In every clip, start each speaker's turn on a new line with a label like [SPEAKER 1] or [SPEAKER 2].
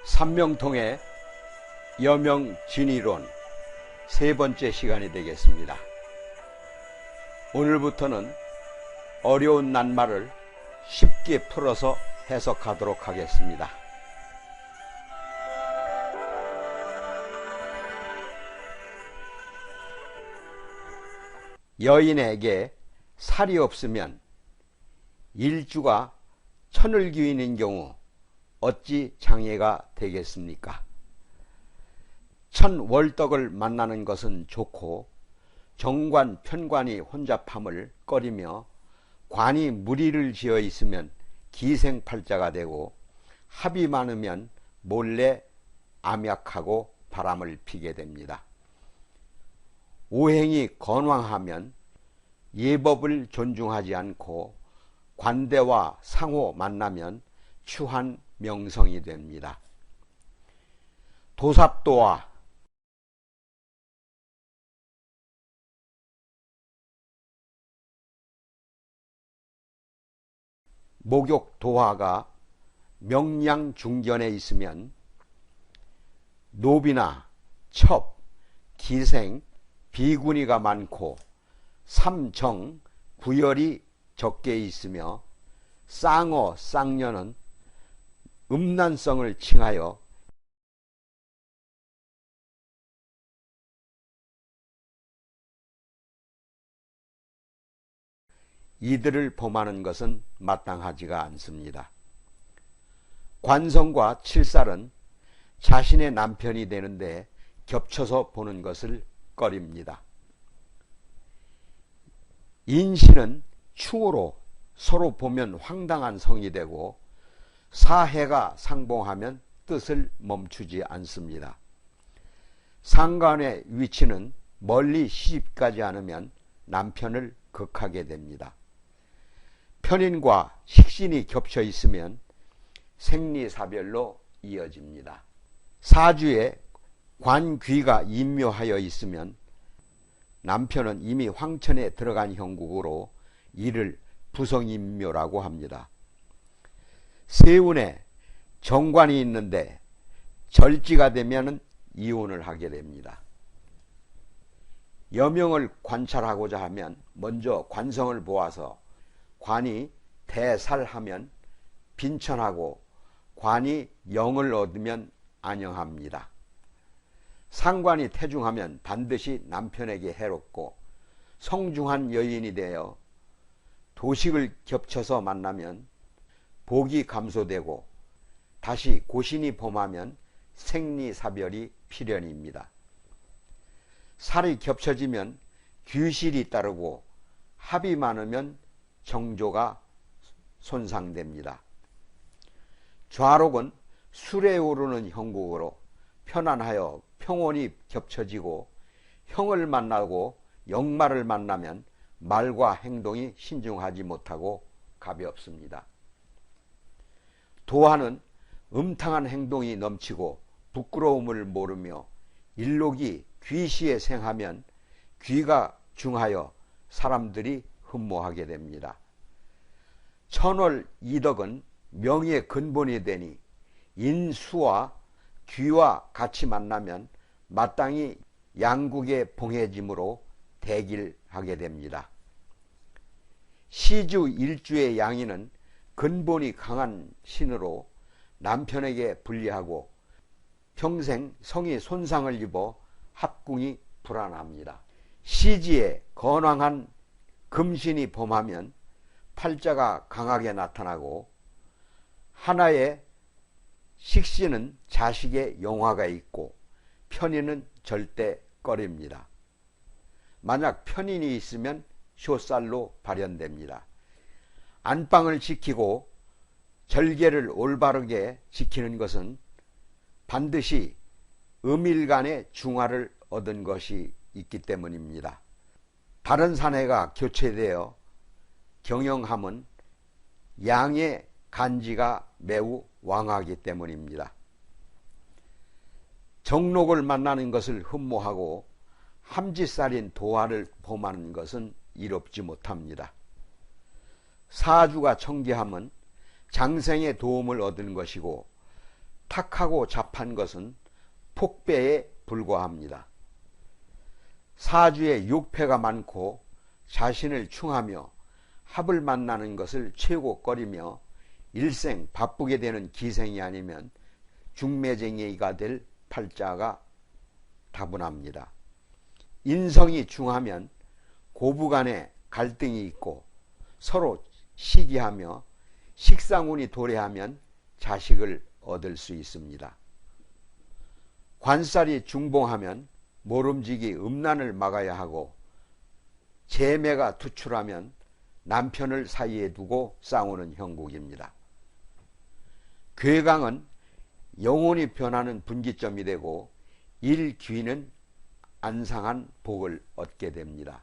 [SPEAKER 1] 삼명통의 여명진이론 세 번째 시간이 되겠습니다. 오늘부터는 어려운 낱말을 쉽게 풀어서 해석하도록 하겠습니다. 여인에게 살이 없으면 일주가 천을 기인인 경우 어찌 장애가 되겠습니까? 천월덕을 만나는 것은 좋고 정관 편관이 혼잡함을 꺼리며 관이 무리를 지어 있으면 기생팔자가 되고 합이 많으면 몰래 암약하고 바람을 피게 됩니다. 오행이 건왕하면 예법을 존중하지 않고 관대와 상호 만나면 추한 명성이 됩니다. 도삽도와 목욕도화가 명량중견에 있으면 노비나 첩, 기생, 비군이가 많고 삼정, 구열이 적게 있으며 쌍어, 쌍년은 음란성을 칭하여 이들을 범하는 것은 마땅하지가 않습니다. 관성과 칠살은 자신의 남편이 되는데 겹쳐서 보는 것을 꺼립니다. 인신은 충으로 서로 보면 황당한 성이 되고 사해가 상봉하면 뜻을 멈추지 않습니다. 상관의 위치는 멀리 시집가지 않으면 남편을 극하게 됩니다. 편인과 식신이 겹쳐 있으면 생리사별로 이어집니다. 사주에 관귀가 인묘하여 있으면 남편은 이미 황천에 들어간 형국으로 이를 부성인묘라고 합니다. 세운에 정관이 있는데 절지가 되면 이혼을 하게 됩니다. 여명을 관찰하고자 하면 먼저 관성을 보아서 관이 대살하면 빈천하고 관이 영을 얻으면 안영합니다. 상관이 태중하면 반드시 남편에게 해롭고 성중한 여인이 되어 도식을 겹쳐서 만나면 복이 감소되고 다시 고신이 범하면 생리사별이 필연입니다. 살이 겹쳐지면 귀실이 따르고 합이 많으면 정조가 손상됩니다. 좌록은 술에 오르는 형국으로 편안하여 평온이 겹쳐지고 형을 만나고 역말을 만나면 말과 행동이 신중하지 못하고 가볍습니다. 도화는 음탕한 행동이 넘치고 부끄러움을 모르며 일록이 귀시에 생하면 귀가 중하여 사람들이 흠모하게 됩니다. 천월 이덕은 명의 근본이 되니 인수와 귀와 같이 만나면 마땅히 양국의 봉해짐으로 대길하게 됩니다. 시주 일주의 양인은 근본이 강한 신으로 남편에게 불리하고 평생 성이 손상을 입어 합궁이 불안합니다. 시지에 건왕한 금신이 범하면 팔자가 강하게 나타나고 하나의 식신은 자식의 영화가 있고 편인은 절대 꺼립니다. 만약 편인이 있으면 쇼살로 발현됩니다. 안방을 지키고 절개를 올바르게 지키는 것은 반드시 음일간의 중화를 얻은 것이 있기 때문입니다. 다른 사내가 교체되어 경영함은 양의 간지가 매우 왕하기 때문입니다. 정록을 만나는 것을 흠모하고 함지살인 도화를 범하는 것은 이롭지 못합니다. 사주가 청기함은 장생의 도움을 얻은 것이고 탁하고 잡한 것은 폭배에 불과합니다. 사주에 육패가 많고 자신을 충하며 합을 만나는 것을 최고거리며 일생 바쁘게 되는 기생이 아니면 중매쟁이가 될 팔자가 다분합니다. 인성이 중하면 고부간에 갈등이 있고 서로 시기하며 식상운이 도래하면 자식을 얻을 수 있습니다. 관살이 중봉하면 모름지기 음란을 막아야 하고 재매가 투출하면 남편을 사이에 두고 싸우는 형국입니다. 괴강은 영혼이 변하는 분기점이 되고 일귀는 안상한 복을 얻게 됩니다.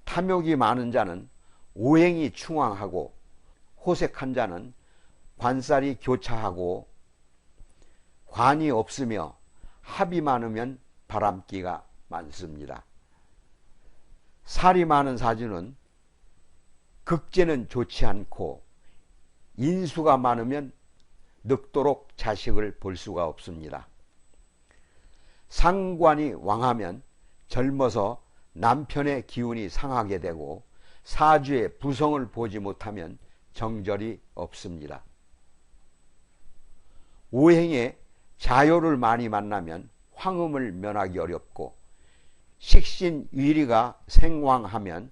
[SPEAKER 1] 탐욕이 많은 자는 오행이 충황하고 호색한 자는 관살이 교차하고 관이 없으며 합이 많으면 바람기가 많습니다. 살이 많은 사주는 극제는 좋지 않고 인수가 많으면 늙도록 자식을 볼 수가 없습니다. 상관이 왕하면 젊어서 남편의 기운이 상하게 되고 사주에 부성을 보지 못하면 정절이 없습니다. 오행에 자요를 많이 만나면 황음을 면하기 어렵고 식신위리가 생왕하면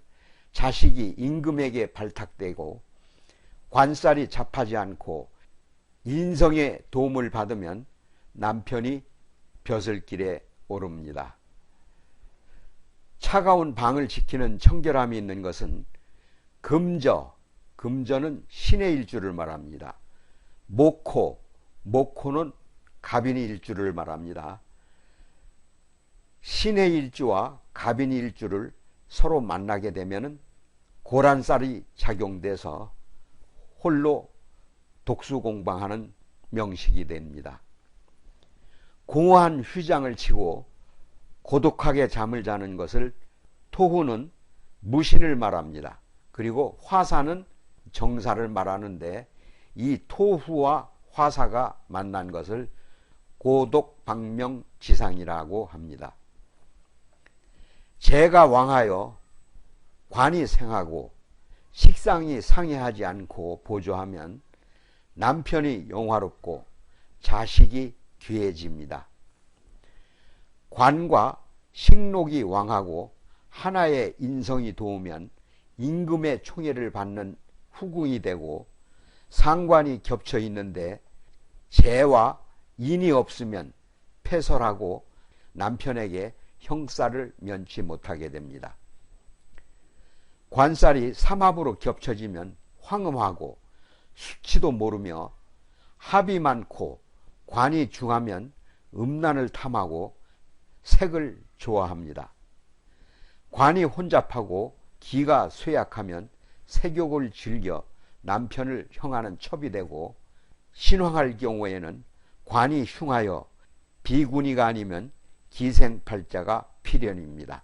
[SPEAKER 1] 자식이 임금에게 발탁되고 관살이 잡하지 않고 인성의 도움을 받으면 남편이 벼슬길에 오릅니다. 차가운 방을 지키는 청결함이 있는 것은 금저는 신의 일주를 말합니다. 목호는 갑인의 일주를 말합니다. 신의 일주와 갑인의 일주를 서로 만나게 되면 고란살이 작용돼서 홀로 독수공방하는 명식이 됩니다. 공허한 휘장을 치고 고독하게 잠을 자는 것을 토후는 무신을 말합니다. 그리고 화사는 정사를 말하는데 이 토후와 화사가 만난 것을 고독박명지상이라고 합니다. 재가 왕하여 관이 생하고 식상이 상해하지 않고 보조하면 남편이 영화롭고 자식이 귀해집니다. 관과 식록이 왕하고 하나의 인성이 도우면 임금의 총애를 받는 후궁이 되고 상관이 겹쳐 있는데 재와 인이 없으면 패설하고 남편에게 형살을 면치 못하게 됩니다. 관살이 삼합으로 겹쳐지면 황음하고 수치도 모르며 합이 많고 관이 중하면 음란을 탐하고 색을 좋아합니다. 관이 혼잡하고 기가 쇠약하면 색욕을 즐겨 남편을 형하는 첩이 되고 신황할 경우에는 관이 흉하여 비군이가 아니면 기생팔자가 필연입니다.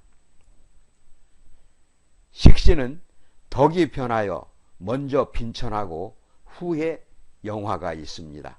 [SPEAKER 1] 식신은 덕이 변하여 먼저 빈천하고 후에 영화가 있습니다.